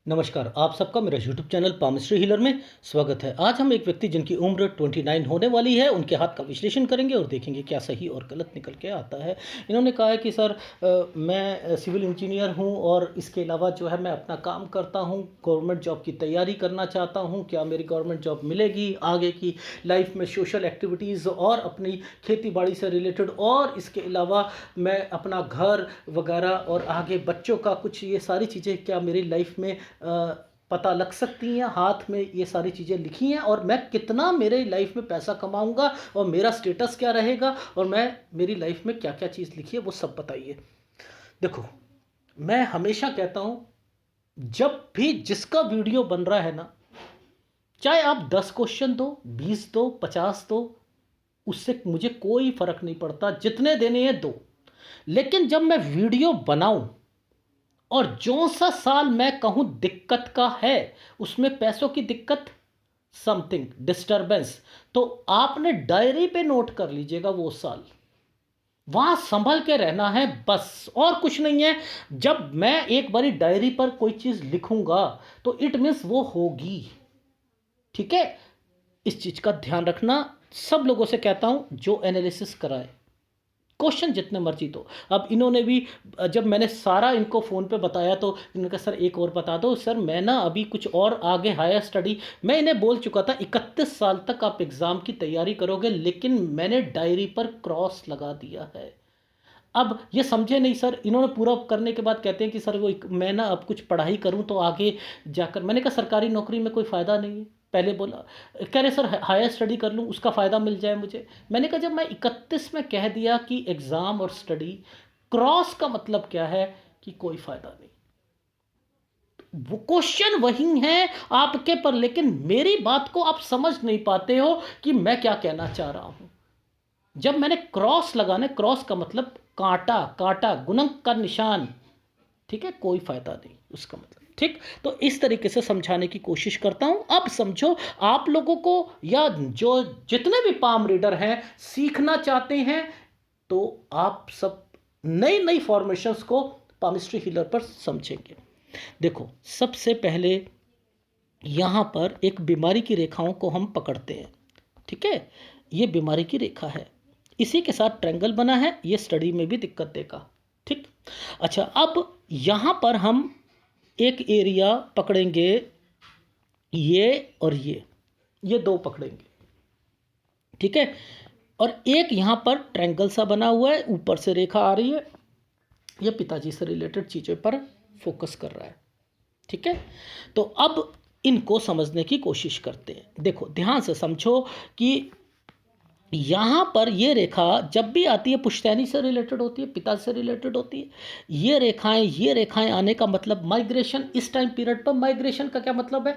नमस्कार, आप सबका मेरा यूट्यूब चैनल पामिस्ट्री हीलर में स्वागत है। आज हम एक व्यक्ति जिनकी उम्र 29 होने वाली है, उनके हाथ का विश्लेषण करेंगे और देखेंगे क्या सही और गलत निकल के आता है। इन्होंने कहा है कि सर मैं सिविल इंजीनियर हूं और इसके अलावा जो है मैं अपना काम करता हूं, गवर्नमेंट जॉब की तैयारी करना चाहता हूं। क्या मेरी गवर्नमेंट जॉब मिलेगी? आगे की लाइफ में सोशल एक्टिविटीज़ और अपनी खेती बाड़ी से रिलेटेड, और इसके अलावा मैं अपना घर वगैरह और आगे बच्चों का कुछ, ये सारी चीज़ें क्या मेरी लाइफ में पता लग सकती हैं। हाथ में ये सारी चीज़ें लिखी हैं और मैं कितना मेरे लाइफ में पैसा कमाऊंगा और मेरा स्टेटस क्या रहेगा और मैं मेरी लाइफ में क्या क्या चीज़ लिखी है वो सब बताइए। देखो, मैं हमेशा कहता हूं, जब भी जिसका वीडियो बन रहा है ना, चाहे आप 10 क्वेश्चन दो, 20 दो, 50 दो, उससे मुझे कोई फर्क नहीं पड़ता। जितने देने हैं दो, लेकिन जब मैं वीडियो बनाऊं और जो सा साल मैं कहूं दिक्कत का है, उसमें पैसों की दिक्कत, समथिंग डिस्टरबेंस, तो आपने डायरी पे नोट कर लीजिएगा वो साल, वहां संभल के रहना है, बस और कुछ नहीं है। जब मैं एक बारी डायरी पर कोई चीज लिखूंगा तो इट मीन्स वो होगी। ठीक है, इस चीज का ध्यान रखना। सब लोगों से कहता हूं जो एनालिसिस कराए, क्वेश्चन जितने मर्जी दो। अब इन्होंने भी, जब मैंने सारा इनको फ़ोन पे बताया तो इन्होंने कहा सर एक और बता दो। सर मैं ना अभी कुछ और आगे हायर स्टडी, मैं इन्हें बोल चुका था 31 साल तक आप एग्ज़ाम की तैयारी करोगे, लेकिन मैंने डायरी पर क्रॉस लगा दिया है। अब ये समझे नहीं सर। इन्होंने पूरा करने के बाद कहते हैं कि सर वो मैं ना अब कुछ पढ़ाई करूं तो आगे जाकर, मैंने कहा सरकारी नौकरी में कोई फ़ायदा नहीं है। पहले बोला, कह रहे सर हायर स्टडी कर लूं, उसका फ़ायदा मिल जाए मुझे। मैंने कहा जब मैं 31 में कह दिया कि एग्ज़ाम और स्टडी, क्रॉस का मतलब क्या है कि कोई फ़ायदा नहीं। वो क्वेश्चन वही है आपके पर, लेकिन मेरी बात को आप समझ नहीं पाते हो कि मैं क्या कहना चाह रहा हूं। जब मैंने क्रॉस लगाना, क्रॉस का मतलब कांटा, कांटा गुणक का निशान, ठीक है, कोई फायदा नहीं उसका मतलब। ठीक, तो इस तरीके से समझाने की कोशिश करता हूं। अब समझो, आप लोगों को या जो जितने भी पाम रीडर हैं सीखना चाहते हैं, तो आप सब नई नई फॉर्मेशंस को पामिस्ट्री हीलर पर समझेंगे। देखो, सबसे पहले यहां पर एक बीमारी की रेखाओं को हम पकड़ते हैं। ठीक है, ये बीमारी की रेखा है, इसी के साथ ट्रायंगल बना है, ये स्टडी में भी दिक्कत देगा। ठीक, अच्छा, अब यहाँ पर हम एक एरिया पकड़ेंगे, ये और ये दो पकड़ेंगे। ठीक है, और एक यहाँ पर ट्रायंगल सा बना हुआ है, ऊपर से रेखा आ रही है, ये पिताजी से रिलेटेड चीज़ों पर फोकस कर रहा है। ठीक है, तो अब इनको समझने की कोशिश करते हैं। देखो ध्यान से समझो कि यहाँ पर ये रेखा जब भी आती है पुश्तैनी से रिलेटेड होती है, पिता से रिलेटेड होती है। ये रेखाएं आने का मतलब माइग्रेशन। इस टाइम पीरियड पर माइग्रेशन का क्या मतलब है?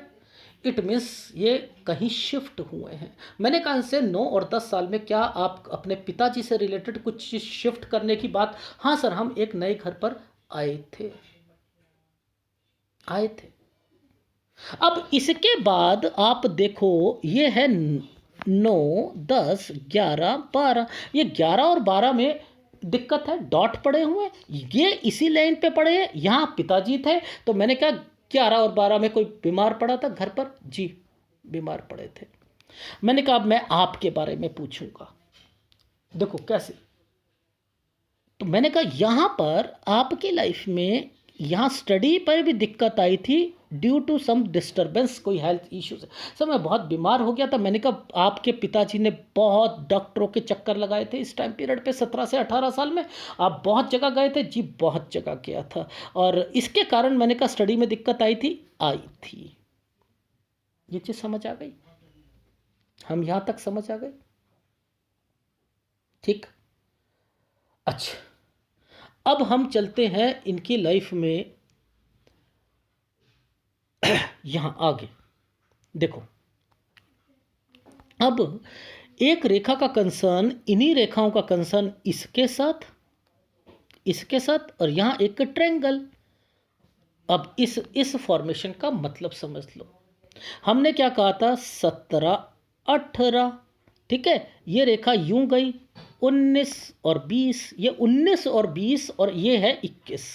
इट मीन्स ये कहीं शिफ्ट हुए हैं। मैंने कहा इनसे 9 और 10 साल में क्या आप अपने पिताजी से रिलेटेड कुछ चीज़ शिफ्ट करने की बात? हाँ सर, हम एक नए घर पर आए थे, आए थे। अब इसके बाद आप देखो, ये है 9, 10, 11, 12। ये 11 और 12 में दिक्कत है, डॉट पड़े हुए, ये इसी लाइन पे पड़े हैं। यहाँ पिताजी थे, तो मैंने कहा 11 और 12 में कोई बीमार पड़ा था घर पर? जी, बीमार पड़े थे। मैंने कहा अब मैं आपके बारे में पूछूंगा। देखो कैसे, तो मैंने कहा यहाँ पर आपकी लाइफ में यहाँ स्टडी पर भी दिक्कत आई थी ड्यू टू सम डिस्टरबेंस, कोई हेल्थ इश्यूज। सर मैं बहुत बीमार हो गया था। मैंने कहा आपके पिताजी ने बहुत डॉक्टरों के चक्कर लगाए थे इस टाइम पीरियड पे, 17 से 18 साल में आप बहुत जगह गए थे? जी बहुत जगह गया था, और इसके कारण मैंने कहा स्टडी में दिक्कत आई थी। ये चीज़ समझ आ गई? हम यहाँ तक समझ आ गए? ठीक, अच्छा, अब हम चलते हैं इनकी लाइफ में यहां आगे। देखो, अब एक रेखा का कंसर्न, इन्हीं रेखाओं का कंसर्न इसके साथ, इसके साथ, और यहां एक ट्रायंगल। अब इस फॉर्मेशन का मतलब समझ लो। हमने क्या कहा था? 17, 18। ठीक है, ये रेखा यूं गई, 19 और 20, ये 19 और 20, और ये है 21।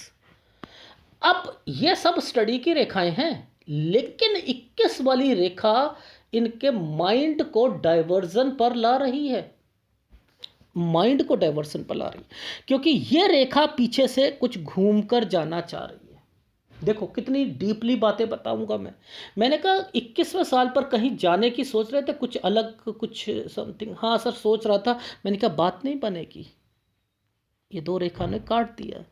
अब ये सब स्टडी की रेखाएं हैं, लेकिन 21 वाली रेखा इनके माइंड को डाइवर्जन पर ला रही है, माइंड को डाइवर्सन पर ला रही है, क्योंकि ये रेखा पीछे से कुछ घूम कर जाना चाह रही है। देखो कितनी डीपली बातें बताऊंगा मैं। मैंने कहा 21वें साल पर कहीं जाने की सोच रहे थे, कुछ अलग कुछ समथिंग, हाँ सर सोच रहा था। मैंने कहा बात नहीं बनेगी, ये दो रेखा ने काट दिया।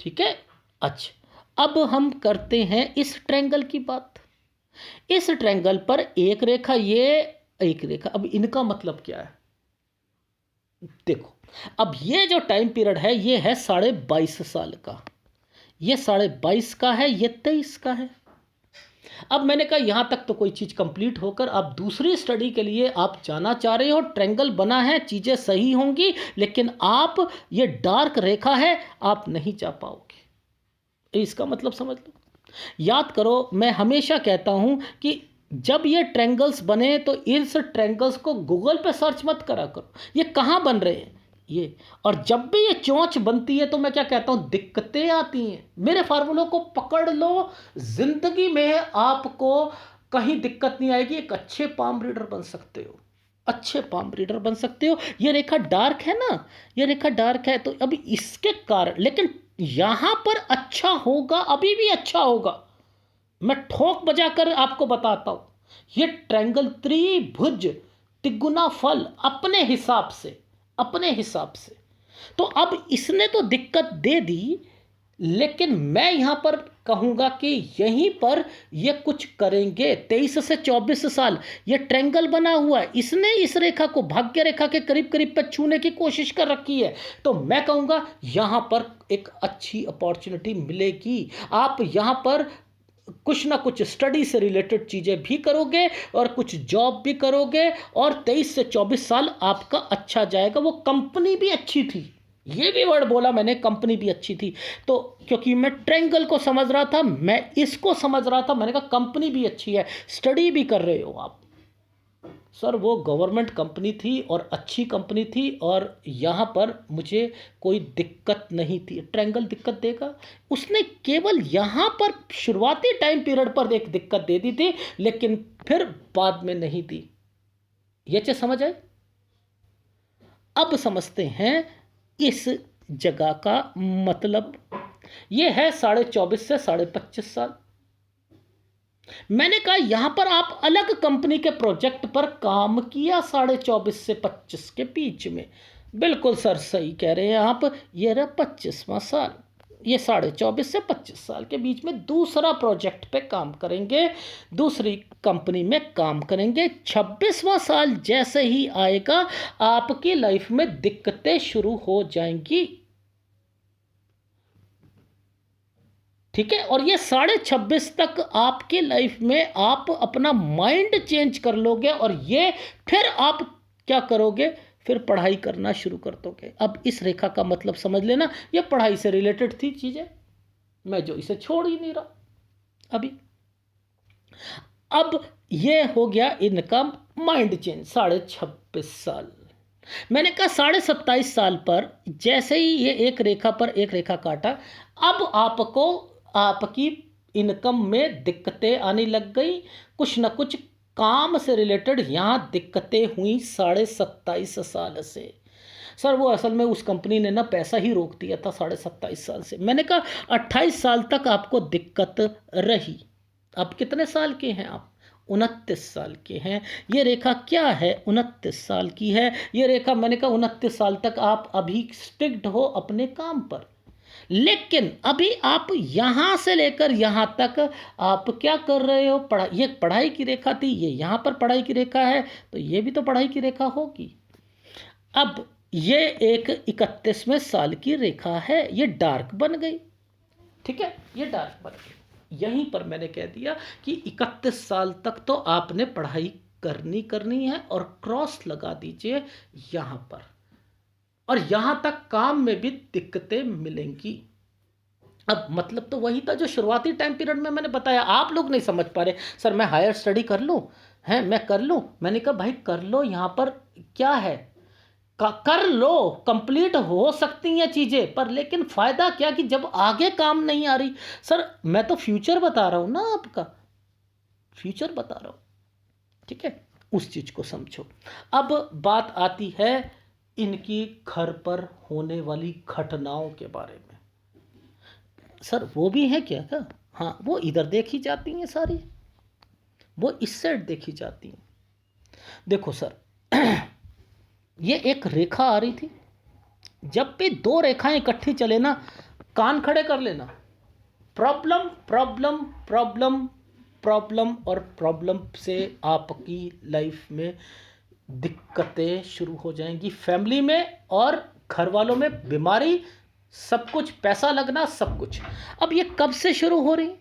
ठीक है, अच्छा अब हम करते हैं इस ट्रायंगल की बात। इस ट्रायंगल पर एक रेखा, ये एक रेखा, अब इनका मतलब क्या है देखो। अब ये जो टाइम पीरियड है ये है 22.5 साल का, ये 22.5 का है, ये 23 का है। अब मैंने कहा यहां तक तो कोई चीज कंप्लीट होकर अब दूसरी स्टडी के लिए आप जाना चाह रहे हो, ट्रायंगल बना है, चीजें सही होंगी, लेकिन आप ये डार्क रेखा है, आप नहीं जा पाओगे। इसका मतलब समझ लो। याद करो, मैं हमेशा कहता हूं कि जब ये ट्रायंगल्स बने तो इस ट्रायंगल्स को गूगल पे सर्च मत करा करो, ये कहाँ बन रहे हैं ये। और जब भी ये चोंच बनती है तो मैं क्या कहता हूं, दिक्कतें आती हैं। मेरे फार्मूलों को पकड़ लो, जिंदगी में आपको कहीं दिक्कत नहीं आएगी, एक अच्छे पाम रीडर बन सकते हो, अच्छे पाम रीडर बन सकते हो। ये रेखा डार्क है ना, ये रेखा डार्क है, तो अभी इसके कारण, लेकिन यहां पर अच्छा होगा, अभी भी अच्छा होगा। मैं ठोक बजाकर आपको बताता हूं, ये ट्रायंगल त्रिभुज तिगुना फल अपने हिसाब से, अपने हिसाब से। तो अब इसने तो दिक्कत दे दी, लेकिन मैं यहां पर कहूंगा कि यहीं पर ये कुछ करेंगे। 23 से 24 साल ये ट्रायंगल बना हुआ है, इसने इस रेखा को भाग्य रेखा के करीब करीब पर छूने की कोशिश कर रखी है। तो मैं कहूंगा यहां पर एक अच्छी अपॉर्चुनिटी मिलेगी। आप यहां पर कुछ ना कुछ स्टडी से रिलेटेड चीज़ें भी करोगे और कुछ जॉब भी करोगे, और 23 से 24 साल आपका अच्छा जाएगा। वो कंपनी भी अच्छी थी, ये भी वर्ड बोला मैंने, कंपनी भी अच्छी थी। तो क्योंकि मैं ट्रायंगल को समझ रहा था, मैं इसको समझ रहा था, मैंने कहा कंपनी भी अच्छी है, स्टडी भी कर रहे हो आप। सर वो गवर्नमेंट कंपनी थी और अच्छी कंपनी थी, और यहाँ पर मुझे कोई दिक्कत नहीं थी। ट्रायंगल दिक्कत देगा, उसने केवल यहाँ पर शुरुआती टाइम पीरियड पर एक दिक्कत दे दी थी, लेकिन फिर बाद में नहीं दी। ये चीज समझ आए? अब समझते हैं इस जगह का मतलब। ये है 24.5 से 25.5 साल। मैंने कहा यहां पर आप अलग कंपनी के प्रोजेक्ट पर काम किया 24.5 से 25 के बीच में। बिल्कुल सर सही कह रहे हैं आप, ये रहा 25वां साल। ये 24.5 से 25 साल के बीच में दूसरा प्रोजेक्ट पे काम करेंगे, दूसरी कंपनी में काम करेंगे। 26वां साल जैसे ही आएगा आपकी लाइफ में दिक्कतें शुरू हो जाएंगी। ठीक है, और ये 26.5 तक आपकी लाइफ में आप अपना माइंड चेंज कर लोगे, और ये फिर आप क्या करोगे, फिर पढ़ाई करना शुरू कर दोगे। अब इस रेखा का मतलब समझ लेना, ये पढ़ाई से रिलेटेड थी चीजें, मैं जो इसे छोड़ ही नहीं रहा अभी। अब ये हो गया इनका माइंड चेंज 26.5 साल। मैंने कहा 27.5 साल पर जैसे ही ये एक रेखा पर एक रेखा काटा, अब आपको आपकी इनकम में दिक्कतें आने लग गई, कुछ ना कुछ काम से रिलेटेड यहाँ दिक्कतें हुई 27.5 साल से। सर वो असल में उस कंपनी ने ना पैसा ही रोक दिया था 27.5 साल से। मैंने कहा 28 साल तक आपको दिक्कत रही। अब कितने साल के हैं आप? 29 साल के हैं। ये रेखा क्या है? 29 साल की है ये रेखा। मैंने कहा 29 साल तक आप अभी स्टिक्ड हो अपने काम पर, लेकिन अभी आप यहां से लेकर यहां तक आप क्या कर रहे हो? पढ़ाई। ये पढ़ाई की रेखा थी, ये यहां पर पढ़ाई की रेखा है, तो ये भी तो पढ़ाई की रेखा होगी। अब ये एक 31वें साल की रेखा है, ये डार्क बन गई। ठीक है, ये डार्क बन गई। यहीं पर मैंने कह दिया कि 31 साल तक तो आपने पढ़ाई करनी है, और क्रॉस लगा दीजिए यहां पर। और यहां तक काम में भी दिक्कतें मिलेंगी। अब मतलब तो वही था जो शुरुआती टाइम पीरियड में मैंने बताया। आप लोग नहीं समझ पा रहे, सर मैं हायर स्टडी कर लूं, है मैं कर लूं। मैंने कहा भाई कर लो, यहां पर क्या है, कर लो, कंप्लीट हो सकती हैं चीज़ें, पर लेकिन फ़ायदा क्या कि जब आगे काम नहीं आ रही। सर मैं तो फ्यूचर बता रहा हूँ ना, आपका फ्यूचर बता रहा हूँ, ठीक है, उस चीज़ को समझो। अब बात आती है इनकी घर पर होने वाली घटनाओं के बारे में। सर वो भी है क्या क्या? हाँ, वो इधर देखी जाती हैं सारी, वो इस साइड देखी जाती हैं। देखो सर, ये एक रेखा आ रही थी। जब भी दो रेखाएं इकट्ठी चले ना, कान खड़े कर लेना, प्रॉब्लम प्रॉब्लम प्रॉब्लम प्रॉब्लम और प्रॉब्लम से आपकी लाइफ में दिक्कतें शुरू हो जाएंगी, फैमिली में और घर वालों में बीमारी, सब कुछ, पैसा लगना, सब कुछ। अब ये कब से शुरू हो रही है?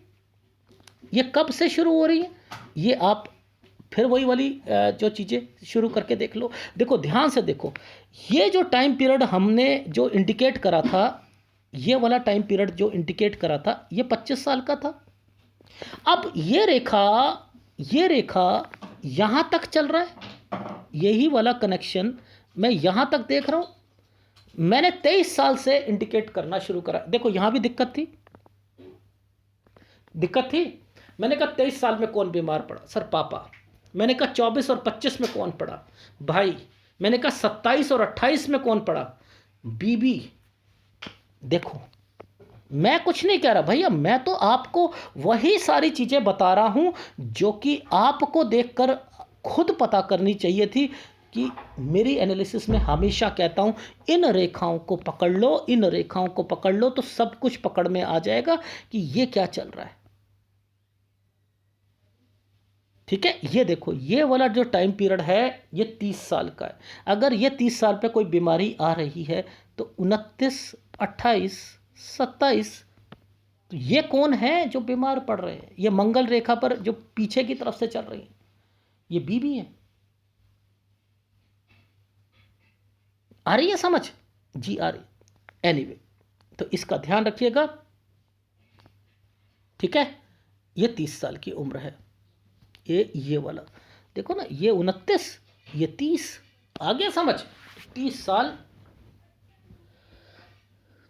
ये कब से शुरू हो रही है? ये आप फिर वही वाली जो चीज़ें शुरू करके देख लो। देखो ध्यान से देखो, ये जो टाइम पीरियड हमने जो इंडिकेट करा था, ये वाला टाइम पीरियड जो इंडिकेट करा था, ये 25 साल का था। अब ये रेखा यहाँ तक चल रहा है, यही वाला कनेक्शन मैं यहाँ तक देख रहा हूँ। मैंने 23 साल से इंडिकेट करना शुरू करा। देखो यहाँ भी दिक्कत थी, दिक्कत थी। मैंने कहा 23 साल में कौन बीमार पड़ा? सर पापा। मैंने कहा 24 और 25 में कौन पड़ा? भाई। मैंने कहा 27 और 28 में कौन पड़ा? बीबी। देखो मैं कुछ नहीं कह रहा भैया, मैं तो आपको वही सारी चीज़ें बता रहा हूँ जो कि आपको देखकर खुद पता करनी चाहिए थी। कि मेरी एनालिसिस में हमेशा कहता हूँ, इन रेखाओं को पकड़ लो, इन रेखाओं को पकड़ लो तो सब कुछ पकड़ में आ जाएगा कि ये क्या चल रहा है। ठीक है, ये देखो ये वाला जो टाइम पीरियड है ये 30 साल का है। अगर ये 30 साल पे कोई बीमारी आ रही है तो 29, 28, 27, तो ये कौन है जो बीमार पड़ रहे हैं? ये मंगल रेखा पर जो पीछे की तरफ से चल रही है, ये बीबी है। आ रही है समझ? जी आ रही। एनीवे, तो इसका ध्यान रखिएगा, ठीक है। ये 30 साल की उम्र है, ये वाला देखो ना, ये 29, ये 30, आ गया समझ? 30 साल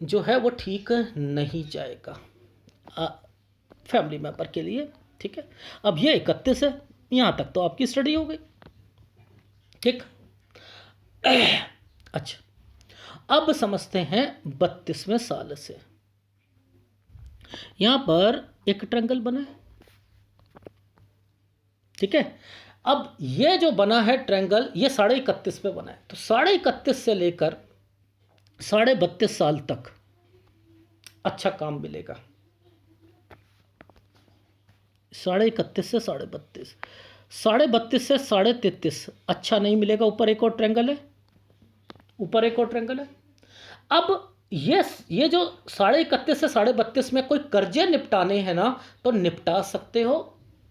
जो है वो ठीक नहीं जाएगा फैमिली मेंबर के लिए, ठीक है। अब ये 31 है, यहाँ तक तो आपकी स्टडी हो गई, ठीक। अच्छा, अब समझते हैं 32वें साल से। यहाँ पर एक ट्रायंगल बना है, ठीक है। अब ये जो बना है ट्रायंगल, ये 31.5 पे बना है, तो 31.5 से लेकर 32.5 साल तक अच्छा काम मिलेगा। 31.5 से 32.5, 32.5 से 33.5 अच्छा नहीं मिलेगा। ऊपर एक और ट्रायंगल है, ऊपर एक और ट्रायंगल है। अब ये जो 31.5 से 32.5 में कोई कर्जे निपटाने हैं ना, तो निपटा सकते हो,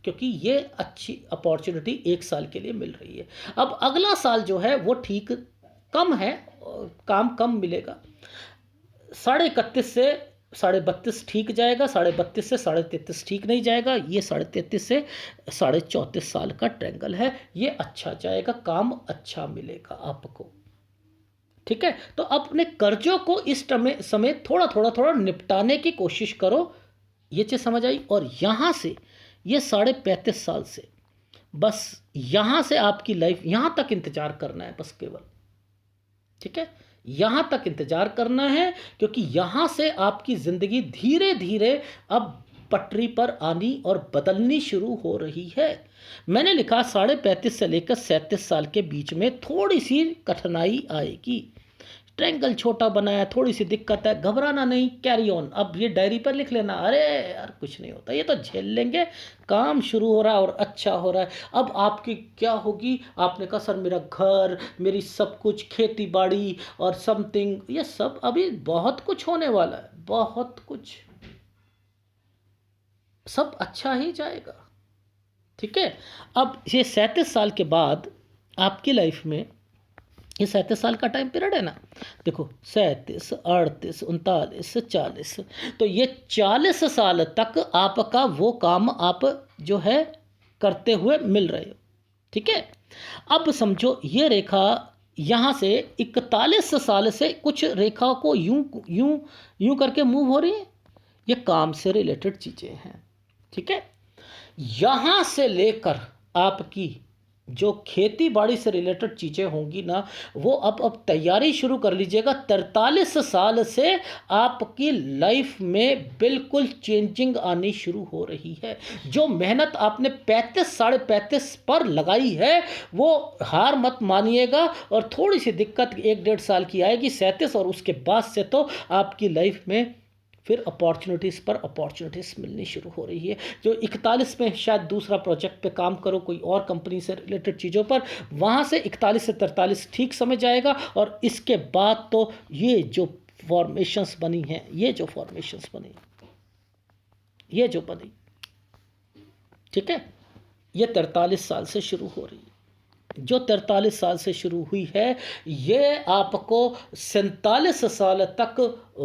क्योंकि ये अच्छी अपॉर्चुनिटी 1 साल के लिए मिल रही है। अब अगला साल जो है वो ठीक कम है, काम कम मिलेगा। 31.5 से 32.5 ठीक जाएगा, 32.5 से 33.5 ठीक नहीं जाएगा। ये 33.5 से 34 साल का ट्रायंगल है, ये अच्छा जाएगा, काम अच्छा मिलेगा आपको, ठीक है। तो अपने कर्जों को इस समय थोड़ा निपटाने की कोशिश करो, ये चीज़ समझ आई। और यहाँ से ये 35.5 साल से बस यहाँ से आपकी लाइफ, यहाँ तक इंतजार करना है बस केवल, ठीक है। यहाँ तक इंतजार करना है, क्योंकि यहाँ से आपकी ज़िंदगी धीरे धीरे अब पटरी पर आनी और बदलनी शुरू हो रही है। मैंने लिखा 35.5 से लेकर 37 साल के बीच में थोड़ी सी कठिनाई आएगी। ट्रायंगल छोटा बनाया, थोड़ी सी दिक्कत है, घबराना नहीं, कैरी ऑन। अब ये डायरी पर लिख लेना, अरे यार कुछ नहीं होता, ये तो झेल लेंगे, काम शुरू हो रहा है और अच्छा हो रहा है। अब आपकी क्या होगी? आपने कहा सर मेरा घर, मेरी सब कुछ, खेती बाड़ी और समथिंग, ये सब अभी बहुत कुछ होने वाला है, बहुत कुछ, सब अच्छा ही जाएगा, ठीक है। अब ये 37 साल के बाद आपकी लाइफ में, ये 37 साल का टाइम पीरियड है ना, देखो 37, 38, 39, 40, तो ये 40 साल तक आपका वो काम आप जो है करते हुए मिल रहे हो, ठीक है। अब समझो ये रेखा यहाँ से 41 साल से कुछ रेखा को यूं यूं यूं करके मूव हो रही है। ये काम से रिलेटेड चीज़ें हैं, ठीक है। यहाँ से लेकर आपकी जो खेती बाड़ी से रिलेटेड चीज़ें होंगी ना, वो अब तैयारी शुरू कर लीजिएगा। 43 साल से आपकी लाइफ में बिल्कुल चेंजिंग आनी शुरू हो रही है। जो मेहनत आपने 35 साढ़े 35 पर लगाई है, वो हार मत मानिएगा। और थोड़ी सी दिक्कत 1-1.5 साल की आएगी, 37 और उसके बाद से तो आपकी लाइफ में फिर अपॉर्चुनिटीज़ पर अपॉर्चुनिटीज़ मिलनी शुरू हो रही है। जो 41 में शायद दूसरा प्रोजेक्ट पे काम करो कोई और कंपनी से रिलेटेड चीज़ों पर, वहाँ से 41 से 43 ठीक समझ जाएगा। और इसके बाद तो ये जो फॉर्मेशंस बनी हैं, ये जो फॉर्मेशंस बनी, ये जो बनी, ठीक है, ये 43 साल से शुरू हो रही है। जो 43 साल से शुरू हुई है, ये आपको 47 साल तक,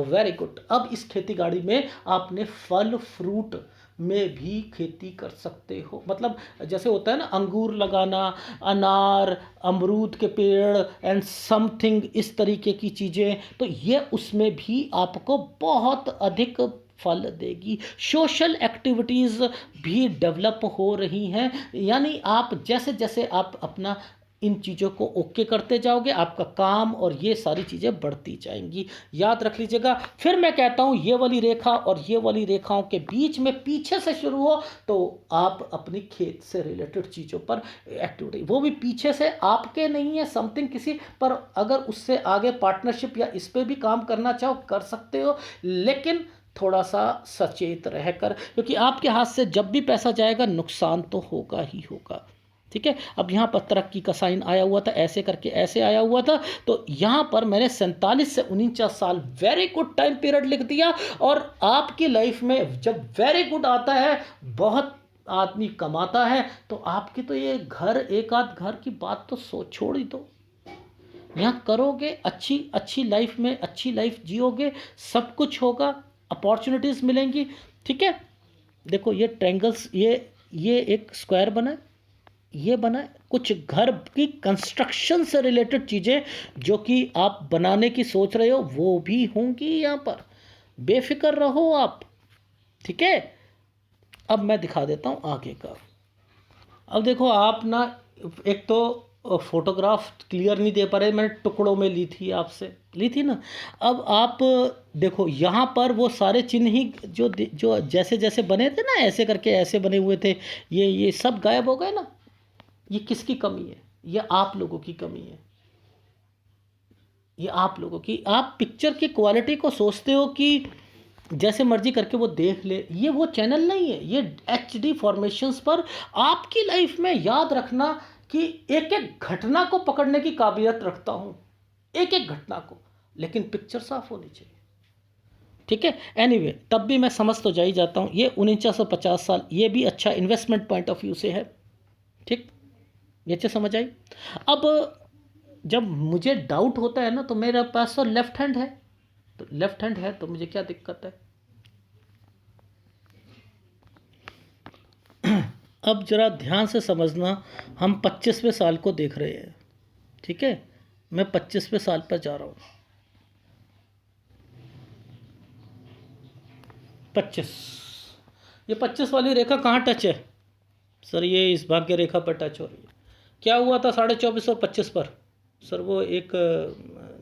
वेरी गुड। अब इस खेती बाड़ी में आपने फल फ्रूट में भी खेती कर सकते हो। मतलब जैसे होता है ना, अंगूर लगाना, अनार, अमरूद के पेड़ एंड समथिंग इस तरीके की चीज़ें, तो ये उसमें भी आपको बहुत अधिक फल देगी। सोशल एक्टिविटीज़ भी डेवलप हो रही हैं। यानी आप जैसे जैसे आप अपना इन चीज़ों को ओके करते जाओगे, आपका काम और ये सारी चीज़ें बढ़ती जाएंगी। याद रख लीजिएगा। फिर मैं कहता हूँ, ये वाली रेखा और ये वाली रेखाओं के बीच में पीछे से शुरू हो, तो आप अपनी खेत से रिलेटेड चीज़ों पर एक्टिविटी, वो भी पीछे से, आपके नहीं है, समथिंग किसी पर, अगर उससे आगे पार्टनरशिप या इस पर भी काम करना चाहो कर सकते हो, लेकिन थोड़ा सा सचेत रहकर, क्योंकि आपके हाथ से जब भी पैसा जाएगा नुकसान तो होगा ही होगा, ठीक है। अब यहाँ पर तरक्की का साइन आया हुआ था, ऐसे करके ऐसे आया हुआ था, तो यहाँ पर मैंने 47 से 49 साल वेरी गुड टाइम पीरियड लिख दिया। और आपकी लाइफ में जब वेरी गुड आता है, बहुत आदमी कमाता है, तो आपकी तो ये घर, एक आध घर की बात तो छोड़ ही दो। यहाँ करोगे, अच्छी अच्छी लाइफ में अच्छी लाइफ जियोगे, सब कुछ होगा, अपॉर्चुनिटीज़ मिलेंगी, ठीक है। देखो ये ट्रायंगल्स, ये एक स्क्वायर बना है, ये बना है, कुछ घर की कंस्ट्रक्शन से रिलेटेड चीज़ें जो कि आप बनाने की सोच रहे हो, वो भी होंगी यहाँ पर, बेफिक्र रहो आप, ठीक है। अब मैं दिखा देता हूँ आगे का। अब देखो आप ना, एक तो फोटोग्राफ क्लियर नहीं दे पा रहे, मैंने टुकड़ों में ली थी, आपसे ली थी ना। अब आप देखो यहाँ पर वो सारे चिन्ह ही जो जैसे जैसे बने थे ना, ऐसे करके ऐसे बने हुए थे, ये सब गायब हो गए ना। ये किसकी कमी है? ये आप लोगों की कमी है। ये आप लोगों की, आप पिक्चर की क्वालिटी को सोचते हो कि जैसे मर्जी करके वो देख ले, ये वो चैनल नहीं है। ये HD फॉर्मेशंस पर आपकी लाइफ में याद रखना कि एक एक घटना को पकड़ने की काबिलियत रखता हूँ, एक एक घटना को, लेकिन पिक्चर साफ होनी चाहिए, ठीक है। एनीवे, तब भी मैं समझ तो जा ही जाता हूँ। ये 4950 साल, ये भी अच्छा इन्वेस्टमेंट पॉइंट ऑफ व्यू से है, ठीक, ये अच्छे समझ आई। अब जब मुझे डाउट होता है ना, तो मेरे पास तो लेफ्ट हैंड है, तो लेफ्ट हैंड है तो मुझे क्या दिक्कत है। अब जरा ध्यान से समझना, हम 25वें साल को देख रहे हैं, ठीक है। मैं 25वें साल पर जा रहा हूँ। 25, ये 25 वाली रेखा कहाँ टच है सर? ये इस भाग्य रेखा पर टच हो रही है। क्या हुआ था 24.5 और 25 पर? सर वो एक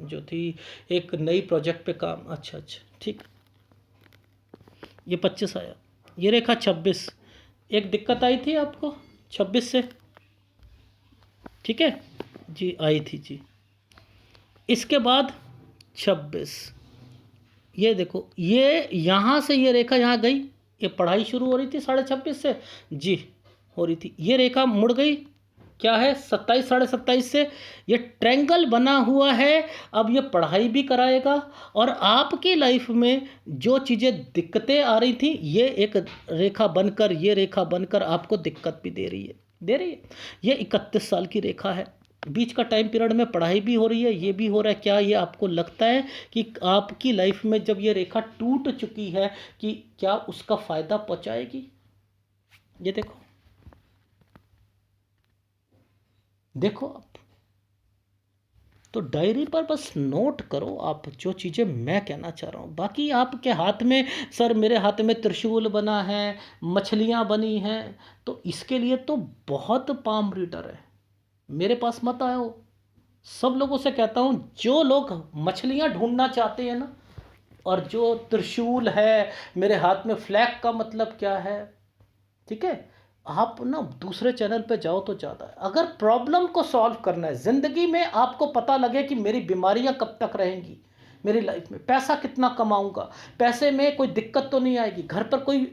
जो थी, एक नई प्रोजेक्ट पे काम, अच्छा अच्छा, ठीक। ये 25 आया, ये रेखा 26, एक दिक्कत आई थी आपको 26 से, ठीक है जी, आई थी जी। इसके बाद 26, ये देखो, ये यहाँ से ये रेखा यहाँ गई, ये पढ़ाई शुरू हो रही थी 26.5 से जी, हो रही थी, ये रेखा मुड़ गई, क्या है 27 27.5 से, ये ट्रायंगल बना हुआ है। अब ये पढ़ाई भी कराएगा, और आपकी लाइफ में जो चीज़ें दिक्कतें आ रही थी, ये एक रेखा बनकर, ये रेखा बनकर आपको दिक्कत भी दे रही है, दे रही है। ये 31 साल की रेखा है, बीच का टाइम पीरियड में पढ़ाई भी हो रही है, ये भी हो रहा है। क्या ये आपको लगता है कि आपकी लाइफ में जब ये रेखा टूट चुकी है, कि क्या उसका फ़ायदा पहुँचाएगी? ये देखो, देखो आप, तो डायरी पर बस नोट करो आप जो चीज़ें मैं कहना चाह रहा हूँ। बाकी आपके हाथ में, सर मेरे हाथ में त्रिशूल बना है, मछलियाँ बनी हैं, तो इसके लिए तो बहुत पाम रीडर है, मेरे पास मत आओ। सब लोगों से कहता हूँ, जो लोग मछलियाँ ढूंढना चाहते हैं ना, और जो त्रिशूल है मेरे हाथ में, फ्लैग का मतलब क्या है, ठीक है, आप ना दूसरे चैनल पे जाओ तो ज़्यादा है। अगर प्रॉब्लम को सॉल्व करना है ज़िंदगी में, आपको पता लगे कि मेरी बीमारियां कब तक रहेंगी, मेरी लाइफ में पैसा कितना कमाऊंगा, पैसे में कोई दिक्कत तो नहीं आएगी, घर पर कोई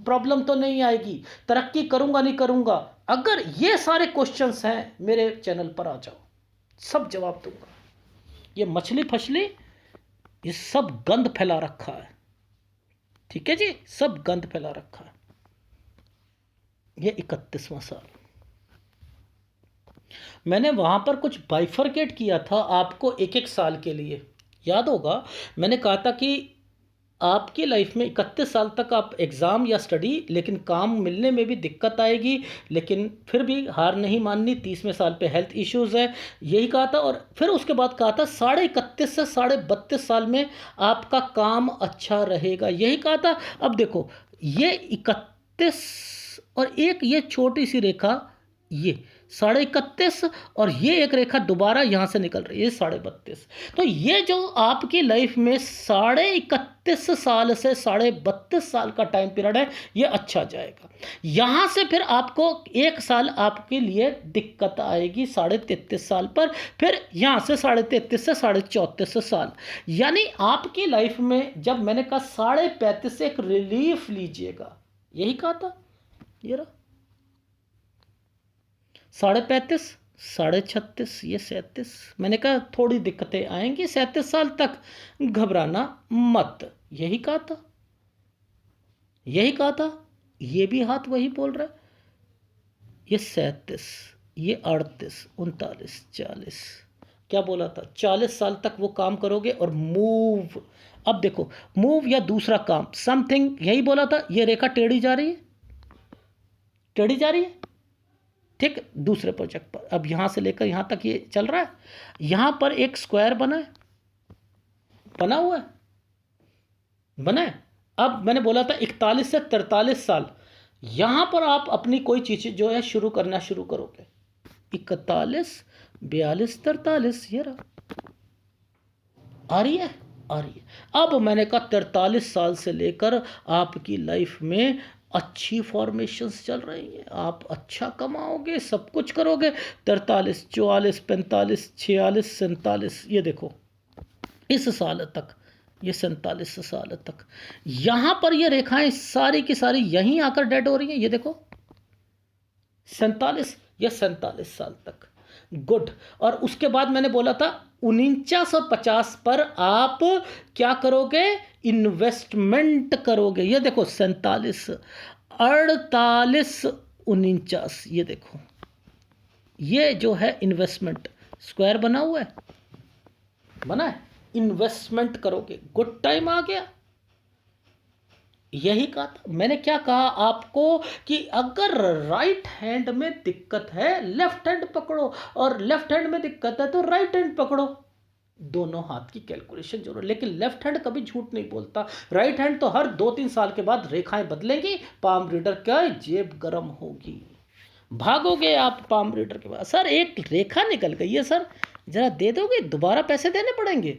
प्रॉब्लम तो नहीं आएगी, तरक्की करूंगा नहीं करूंगा, अगर ये सारे क्वेश्चंस हैं मेरे चैनल पर आ जाओ, सब जवाब दूंगा। ये मछली फछली, ये सब गंद फैला रखा है, ठीक है जी, सब गंद फैला रखा है। ये 31वां साल, मैंने वहां पर कुछ बाइफरकेट किया था आपको एक एक साल के लिए, याद होगा। मैंने कहा था कि आपकी लाइफ में 31 साल तक आप एग्ज़ाम या स्टडी, लेकिन काम मिलने में भी दिक्कत आएगी, लेकिन फिर भी हार नहीं माननी। 30वें साल पे हेल्थ इश्यूज़ है, यही कहा था। और फिर उसके बाद कहा था 31.5 से 32.5 साल में आपका काम अच्छा रहेगा, यही कहा था। अब देखो, ये 31 और एक ये छोटी सी रेखा, ये 31.5, और ये एक रेखा दोबारा यहाँ से निकल रही है 32.5। तो ये जो आपकी लाइफ में 31.5 साल से 32.5 साल का टाइम पीरियड है, ये अच्छा जाएगा। यहाँ से फिर आपको एक साल आपके लिए दिक्कत आएगी 33.5 साल पर, फिर यहाँ से 33.5 से 34.5 साल, यानी आपकी लाइफ में जब मैंने कहा 35.5 से एक रिलीफ लीजिएगा, यही कहा था। ये रहा 35.5, 36.5, ये 37। मैंने कहा थोड़ी दिक्कतें आएंगी 37 साल तक, घबराना मत, यही कहा था, यही कहा था। ये भी हाथ वही बोल रहा है। ये 37, ये 38, 39, 40, क्या बोला था, 40 साल तक वो काम करोगे और मूव। अब देखो, मूव या दूसरा काम, समथिंग, यही बोला था। ये रेखा टेढ़ी जा रही है, टेढ़ी जा रही है, ठीक, दूसरे प्रोजेक्ट पर। अब यहाँ से लेकर यहाँ तक ये चल रहा है। यहाँ पर एक स्क्वायर बना है, बना हुआ है, बना है। अब मैंने बोला था 41 से 43 साल, यहाँ पर आप अपनी कोई चीज़ जो है शुरू करना शुरू करोगे। 41, 42, 43, ये रहा, आ रही है, आ रही है। अब मैंने कहा 43 साल से लेकर आपकी लाइफ में अच्छी फॉर्मेशंस चल रही हैं, आप अच्छा कमाओगे, सब कुछ करोगे। 43, 44, 45, 46, 47, ये देखो इस साल तक, ये 47 साल तक, यहाँ पर ये रेखाएं सारी की सारी यहीं आकर डेड हो रही हैं, ये देखो 47 या 47 साल तक, गुड। और उसके बाद मैंने बोला था 4950 पर आप क्या करोगे, इन्वेस्टमेंट करोगे। ये देखो 47, 48, 49, ये देखो, ये जो है इन्वेस्टमेंट, स्क्वायर बना हुआ है, बना है, इन्वेस्टमेंट करोगे, गुड टाइम आ गया। यही कहा था मैंने। क्या कहा आपको कि अगर राइट हैंड में दिक्कत है लेफ्ट हैंड पकड़ो, और लेफ्ट हैंड में दिक्कत है तो राइट हैंड पकड़ो, दोनों हाथ की कैलकुलेशन जरूर। लेकिन लेफ्ट हैंड कभी झूठ नहीं बोलता, राइट हैंड तो हर 2-3 साल के बाद रेखाएं बदलेंगी, पाम रीडर का जेब गर्म होगी, भागोगे आप पाम रीडर के पास। सर एक रेखा निकल गई है सर, जरा दे दोगे, दोबारा पैसे देने पड़ेंगे।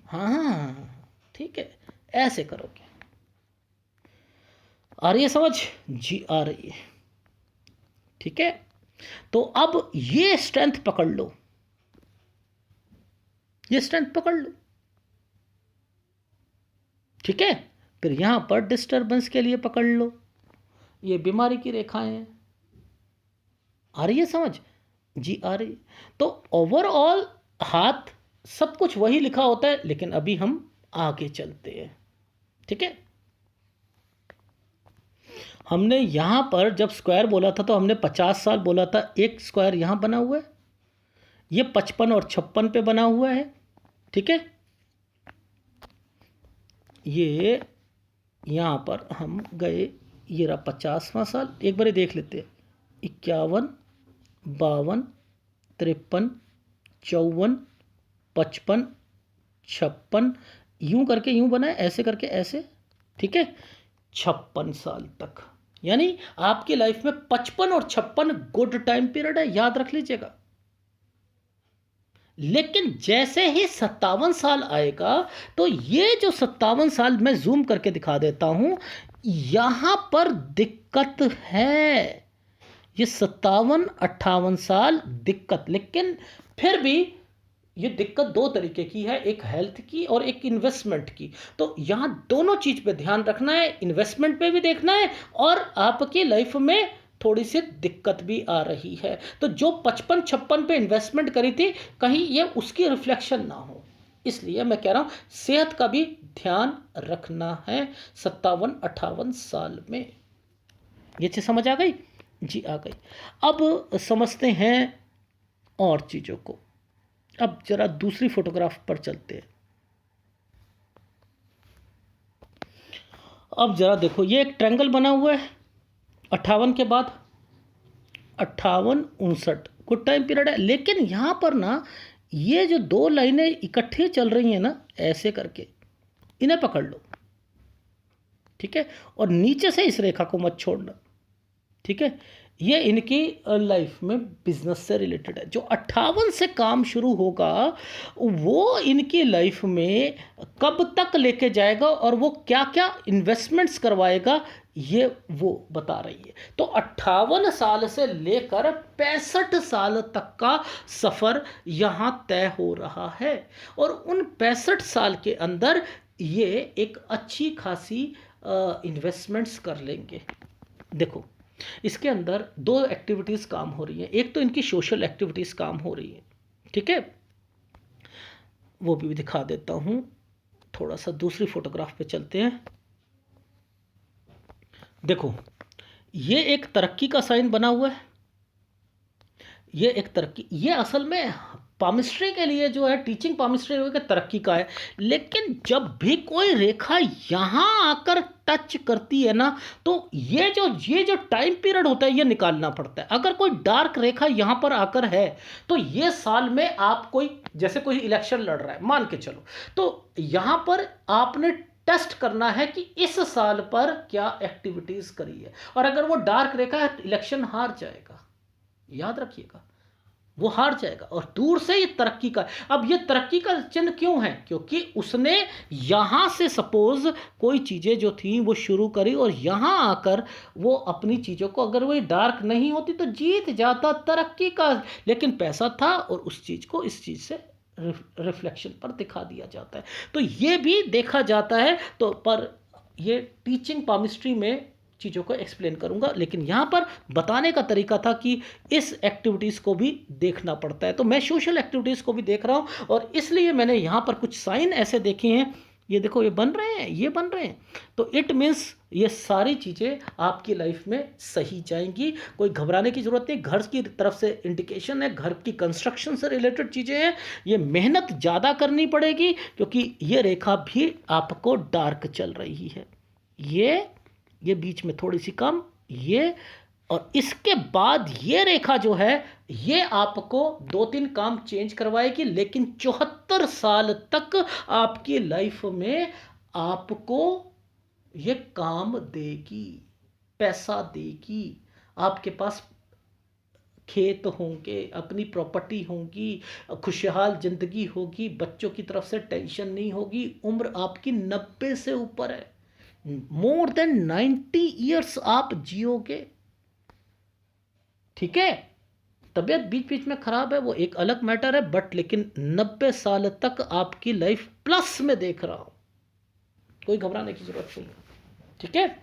हाँ हाँ ठीक है, ऐसे करोगे। आ रही है समझ जी, आ रही है, ठीक है। तो अब ये स्ट्रेंथ पकड़ लो, ये स्ट्रेंथ पकड़ लो, ठीक है। फिर यहां पर डिस्टरबेंस के लिए पकड़ लो, ये बीमारी की रेखाएं हैं। आ रही है समझ जी, आ रही है। तो ओवरऑल हाथ सब कुछ वही लिखा होता है, लेकिन अभी हम आगे चलते हैं, ठीक है। हमने यहां पर जब स्क्वायर बोला था तो हमने 50 साल बोला था। एक स्क्वायर यहां बना हुआ है, ये 55 और 56 पे बना हुआ है, ठीक है। ये यहां पर हम गए, ये रहा 50वां साल, एक बार देख लेते हैं। 51, 52, 53, 54, 55, 56, यूं करके यूं बना है, ऐसे करके ऐसे, ठीक है, 56 साल तक। यानी आपकी लाइफ में 55 और 56 गुड टाइम पीरियड है, याद रख लीजिएगा। लेकिन जैसे ही 57 साल आएगा, तो ये जो 57 साल मैं जूम करके दिखा देता हूं, यहां पर दिक्कत है। ये 57-58 साल दिक्कत, लेकिन फिर भी ये दिक्कत दो तरीके की है, एक हेल्थ की और एक इन्वेस्टमेंट की। तो यहाँ दोनों चीज़ पे ध्यान रखना है, इन्वेस्टमेंट पे भी देखना है और आपकी लाइफ में थोड़ी सी दिक्कत भी आ रही है। तो जो 55-56 पे इन्वेस्टमेंट करी थी, कहीं ये उसकी रिफ्लेक्शन ना हो, इसलिए मैं कह रहा हूँ सेहत का भी ध्यान रखना है 57-58 साल में। ये चीज़ समझ आ गई जी? आ गई। अब समझते हैं और चीज़ों को। अब जरा दूसरी फोटोग्राफ पर चलते हैं। अब जरा देखो, ये एक ट्रायंगल बना हुआ है 58 के बाद, 58-59 गुड टाइम पीरियड है। लेकिन यहाँ पर ना ये जो दो लाइनें इकट्ठे चल रही हैं ना, ऐसे करके इन्हें पकड़ लो, ठीक है, और नीचे से इस रेखा को मत छोड़ना, ठीक है। ये इनकी लाइफ में बिजनेस से रिलेटेड है। जो 58 से काम शुरू होगा, वो इनकी लाइफ में कब तक लेके जाएगा और वो क्या क्या इन्वेस्टमेंट्स करवाएगा, ये वो बता रही है। तो 58 साल से लेकर 65 साल तक का सफ़र यहाँ तय हो रहा है। और उन 65 साल के अंदर ये एक अच्छी खासी इन्वेस्टमेंट्स कर लेंगे। देखो, इसके अंदर दो एक्टिविटीज़ काम हो रही हैं। एक तो इनकी सोशल एक्टिविटीज़ काम हो रही है, ठीक है, वो भी दिखा देता हूँ। थोड़ा सा दूसरी फोटोग्राफ पे चलते हैं। देखो, ये एक तरक्की का साइन बना हुआ है, ये एक तरक्की, ये असल में पामिस्ट्री के लिए जो है, टीचिंग पामिस्ट्री के तरक्की का है। लेकिन जब भी कोई रेखा यहाँ आकर टच करती है ना, तो ये जो टाइम पीरियड होता है, ये निकालना पड़ता है। अगर कोई डार्क रेखा यहाँ पर आकर है, तो ये साल में आप जैसे कोई इलेक्शन लड़ रहा है मान के चलो, तो यहाँ पर आपने टेस्ट करना है कि इस साल पर क्या एक्टिविटीज करी है। और अगर वो डार्क रेखा है, इलेक्शन हार जाएगा, याद रखिएगा, वो हार जाएगा। और दूर से ये तरक्की का, अब ये तरक्की का चिन्ह क्यों है? क्योंकि उसने यहां से सपोज कोई चीजें जो थी वो शुरू करी और यहां आकर वो अपनी चीजों को, अगर वो डार्क नहीं होती तो जीत जाता तरक्की का, लेकिन पैसा था और उस चीज को इस चीज से रिफ्लेक्शन पर दिखा दिया जाता है। तो ये भी देखा जाता है। तो पर ये टीचिंग पामिस्ट्री में चीज़ों को एक्सप्लेन करूंगा, लेकिन यहाँ पर बताने का तरीका था कि इस एक्टिविटीज़ को भी देखना पड़ता है। तो मैं सोशल एक्टिविटीज़ को भी देख रहा हूँ और इसलिए मैंने यहाँ पर कुछ साइन ऐसे देखे हैं। ये देखो, ये बन रहे हैं, ये बन रहे हैं। तो इट मीन्स ये सारी चीज़ें आपकी लाइफ में सही जाएंगी, कोई घबराने की ज़रूरत नहीं। घर की तरफ से इंडिकेशन है, घर की कंस्ट्रक्शन से रिलेटेड चीज़ें हैं। ये मेहनत ज़्यादा करनी पड़ेगी क्योंकि ये रेखा भी आपको डार्क चल रही है। ये बीच में थोड़ी सी कम, ये, और इसके बाद ये रेखा जो है, ये आपको 2-3 काम चेंज करवाएगी, लेकिन 74 साल तक आपकी लाइफ में आपको ये काम देगी, पैसा देगी। आपके पास खेत होंगे, अपनी प्रॉपर्टी होगी, खुशहाल ज़िंदगी होगी, बच्चों की तरफ से टेंशन नहीं होगी। उम्र आपकी 90 से ऊपर है, मोर देन 90 ईयर्स आप जियोगे, ठीक है। तबीयत बीच बीच में खराब है, वो एक अलग मैटर है, बट लेकिन 90 साल तक आपकी लाइफ प्लस में देख रहा हूं, कोई घबराने की जरूरत नहीं है, ठीक है।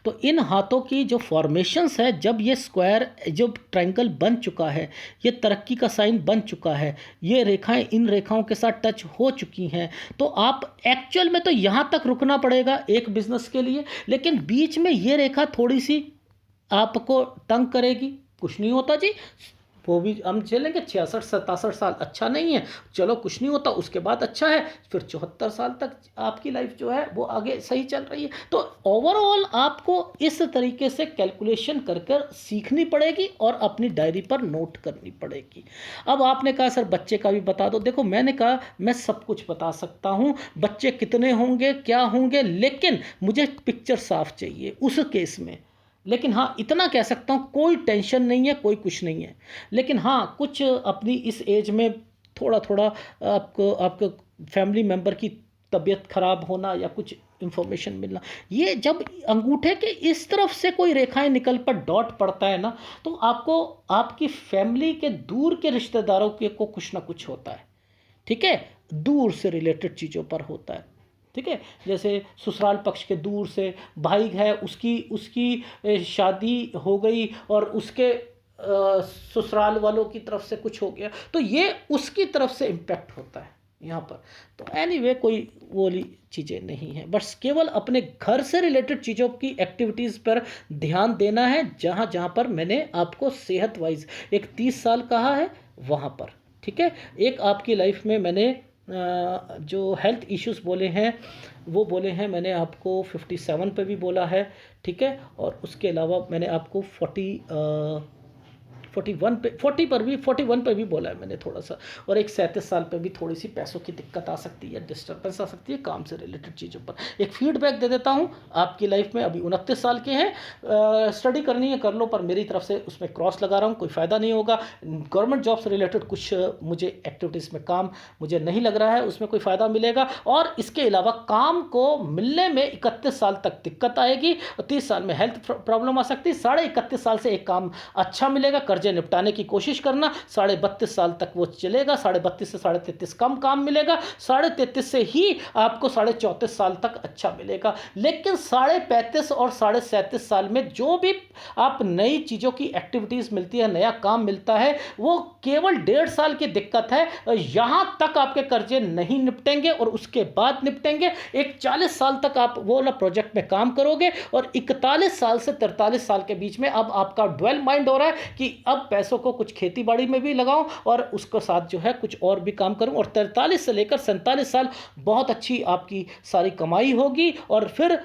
तो इन हाथों की जो फॉर्मेशंस है, जब ये स्क्वायर, जो ट्रायंगल बन चुका है, ये तरक्की का साइन बन चुका है, ये रेखाएं इन रेखाओं के साथ टच हो चुकी हैं, तो आप एक्चुअल में तो यहाँ तक रुकना पड़ेगा एक बिजनेस के लिए। लेकिन बीच में ये रेखा थोड़ी सी आपको तंग करेगी, कुछ नहीं होता जी, वो भी हम झेलेंगे। 66-67 साल अच्छा नहीं है, चलो कुछ नहीं होता, उसके बाद अच्छा है, फिर 74 साल तक आपकी लाइफ जो है वो आगे सही चल रही है। तो ओवरऑल आपको इस तरीके से कैलकुलेशन कर कर सीखनी पड़ेगी और अपनी डायरी पर नोट करनी पड़ेगी। अब आपने कहा सर बच्चे का भी बता दो, देखो मैंने कहा मैं सब कुछ बता सकता हूँ, बच्चे कितने होंगे क्या होंगे, लेकिन मुझे पिक्चर साफ चाहिए उस केस में। लेकिन हाँ इतना कह सकता हूँ, कोई टेंशन नहीं है, कोई कुछ नहीं है, लेकिन हाँ कुछ अपनी इस एज में थोड़ा थोड़ा आपको आपको फैमिली मेम्बर की तबीयत खराब होना या कुछ इंफॉर्मेशन मिलना, ये जब अंगूठे के इस तरफ से कोई रेखाएं निकल पर डॉट पड़ता है ना, तो आपको आपकी फैमिली के दूर के रिश्तेदारों के को कुछ ना कुछ होता है। ठीक है, दूर से रिलेटेड चीज़ों पर होता है। ठीक है, जैसे ससुराल पक्ष के दूर से भाई है, उसकी उसकी शादी हो गई और उसके ससुराल वालों की तरफ से कुछ हो गया, तो ये उसकी तरफ से इम्पैक्ट होता है यहाँ पर। तो एनीवे कोई वो वाली चीज़ें नहीं हैं, बस केवल अपने घर से रिलेटेड चीज़ों की एक्टिविटीज़ पर ध्यान देना है, जहाँ जहाँ पर मैंने आपको सेहत वाइज एक 30 साल कहा है वहाँ पर। ठीक है, एक आपकी लाइफ में मैंने जो हेल्थ इश्यूज बोले हैं वो बोले हैं मैंने आपको 57 पे भी बोला है। ठीक है, और उसके अलावा मैंने आपको 41 पे 40 पर भी 41 पे भी बोला है मैंने थोड़ा सा, और एक 37 साल पे भी थोड़ी सी पैसों की दिक्कत आ सकती है, डिस्टर्बेंस आ सकती है काम से रिलेटेड चीज़ों पर। एक फीडबैक दे देता हूँ, आपकी लाइफ में अभी 29 साल के हैं, स्टडी करनी है कर लो, पर मेरी तरफ से उसमें क्रॉस लगा रहा हूँ, कोई फ़ायदा नहीं होगा। गवर्नमेंट जॉब से रिलेटेड कुछ मुझे एक्टिविटीज़ में काम मुझे नहीं लग रहा है उसमें कोई फ़ायदा मिलेगा, और इसके अलावा काम को मिलने में 31 साल तक दिक्कत आएगी, 30 साल में हेल्थ प्रॉब्लम आ सकती है, 31.5 साल से एक काम अच्छा मिलेगा, कर्जे निपटाने की कोशिश करना, 32.5 साल तक वो चलेगा, 32.5 से 33.5 कम काम मिलेगा, 33.5 से ही आपको 34 साल तक अच्छा मिलेगा। लेकिन 35.5 और 37 साल में जो भी आप नई चीज़ों की एक्टिविटीज़ मिलती है, नया काम मिलता है, वो केवल 1.5 साल की दिक्कत है, यहाँ तक आपके कर्जे नहीं निपटेंगे और उसके बाद निपटेंगे। एक 40 साल तक आप वो वाला प्रोजेक्ट में काम करोगे, और 41 साल से 43 साल के बीच में अब आपका ड्वेल माइंड हो रहा है कि अब पैसों को कुछ खेती बाड़ी में भी लगाऊं और उसके साथ जो है कुछ और भी काम करूं, और 43 से लेकर 47 साल बहुत अच्छी आपकी सारी कमाई होगी, और फिर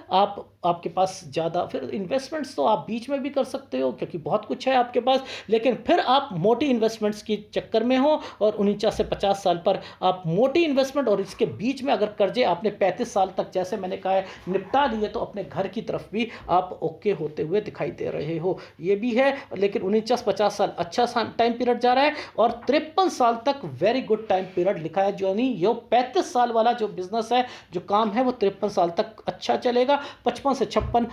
आपके पास ज़्यादा फिर इन्वेस्टमेंट्स तो आप बीच में भी कर सकते हो क्योंकि बहुत कुछ है आपके पास, लेकिन फिर आप मोटी इन्वेस्टमेंट्स के चक्कर में हो, और 49 से 50 साल पर आप मोटी इन्वेस्टमेंट, और इसके बीच में अगर कर्जे आपने 35 साल तक जैसे मैंने कहा है निपटा लिए, तो अपने घर की तरफ भी आप ओके होते हुए दिखाई दे रहे हो, ये भी है। लेकिन 49-50 साल अच्छा टाइम पीरियड जा रहा है, और 53 साल तक वेरी गुड टाइम पीरियड लिखा है जो नहीं, ये 35 साल वाला जो बिजनेस है जो काम है वो 53 साल तक अच्छा चलेगा। 55 से 56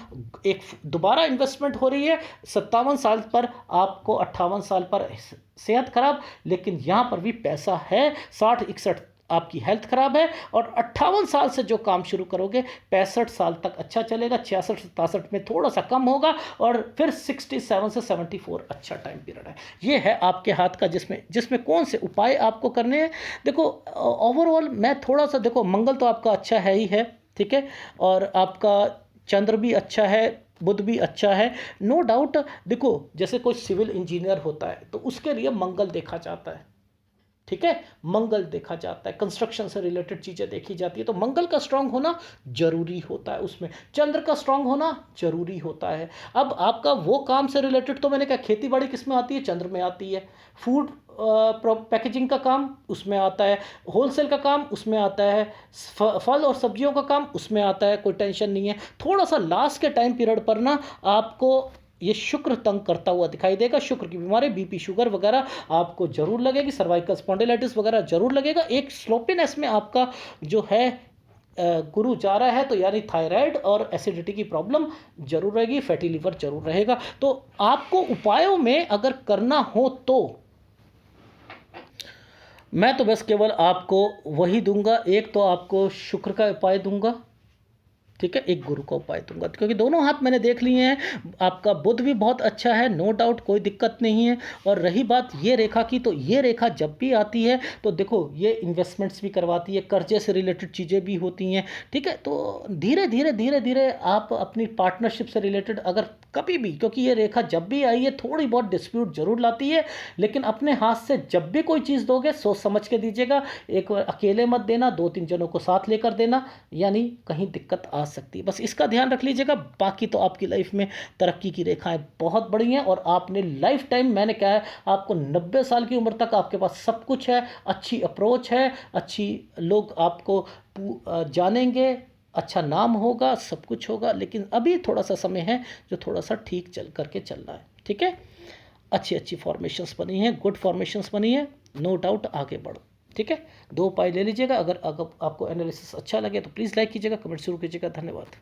एक दोबारा इन्वेस्टमेंट हो रही है, 57 साल पर आपको 58 साल पर सेहत खराब, लेकिन यहाँ पर भी पैसा है। 60-61 आपकी हेल्थ खराब है, और 58 साल से जो काम शुरू करोगे 65 साल तक अच्छा चलेगा, 66-67 में थोड़ा सा कम होगा, और फिर 67 से 74 अच्छा टाइम पीरियड है। ये है आपके हाथ का, जिसमें जिसमें कौन से उपाय आपको करने हैं। देखो ओवरऑल मैं थोड़ा सा, देखो मंगल तो आपका अच्छा है ही है, ठीक है, और आपका चंद्र भी अच्छा है, बुध भी अच्छा है, नो डाउट। देखो जैसे कोई सिविल इंजीनियर होता है तो उसके लिए मंगल देखा जाता है, ठीक है, मंगल देखा जाता है, कंस्ट्रक्शन से रिलेटेड चीज़ें देखी जाती है, तो मंगल का स्ट्रांग होना जरूरी होता है, उसमें चंद्र का स्ट्रांग होना जरूरी होता है। अब आपका वो काम से रिलेटेड, तो मैंने कहा खेती बाड़ी किस में आती है, चंद्र में आती है, फूड पैकेजिंग का काम उसमें आता है, होलसेल का काम उसमें आता है, फल और सब्जियों का काम उसमें आता है, कोई टेंशन नहीं है। थोड़ा सा लास्ट के टाइम पीरियड पर ना आपको ये शुक्र तंग करता हुआ दिखाई देगा, शुक्र की बीमारी बीपी शुगर वगैरह आपको जरूर लगेगी, सर्वाइकल स्पॉन्डिलाइटिस वगैरह जरूर लगेगा। एक स्लोपीनेस में आपका जो है गुरु जा रहा है, तो यानी थायराइड और एसिडिटी की प्रॉब्लम जरूर रहेगी, फैटी लिवर जरूर रहेगा। तो आपको उपायों में अगर करना हो तो मैं तो बस केवल आपको वही दूंगा, एक तो आपको शुक्र का उपाय दूंगा, ठीक है, एक गुरु का उपाय दूँगा, क्योंकि दोनों हाथ मैंने देख लिए हैं, आपका बुध भी बहुत अच्छा है, नो डाउट, कोई दिक्कत नहीं है। और रही बात ये रेखा की, तो ये रेखा जब भी आती है तो देखो ये इन्वेस्टमेंट्स भी करवाती है, कर्जे से रिलेटेड चीज़ें भी होती हैं, ठीक है? तो धीरे-धीरे आप अपनी पार्टनरशिप से रिलेटेड अगर कभी भी, क्योंकि ये रेखा जब भी आई है थोड़ी बहुत डिस्प्यूट ज़रूर लाती है, लेकिन अपने हाथ से जब भी कोई चीज़ दोगे सोच समझ के दीजिएगा, एक बार अकेले मत देना, 2-3 जनों को साथ लेकर देना, यानी कहीं दिक्कत आ सकती है। बस इसका ध्यान रख लीजिएगा, बाकी तो आपकी लाइफ में तरक्की की रेखाएँ बहुत बड़ी हैं और आपने लाइफ टाइम, मैंने कहा है आपको 90 साल की उम्र तक आपके पास सब कुछ है, अच्छी अप्रोच है, अच्छी लोग आपको जानेंगे, अच्छा नाम होगा, सब कुछ होगा, लेकिन अभी थोड़ा-सा समय है जो थोड़ा-सा ठीक चल करके चलना है, ठीक है? अच्छी-अच्छी फ़ॉर्मेशंस बनी हैं, गुड फ़ॉर्मेशंस बनी हैं, नो डाउट आगे बढ़ो, ठीक है? 2 उपाय ले लीजिएगा, अगर आपको एनालिसिस अच्छा लगे तो प्लीज़ लाइक कीजिएगा, कमेंट ज़रूर कीजिएगा, धन्यवाद।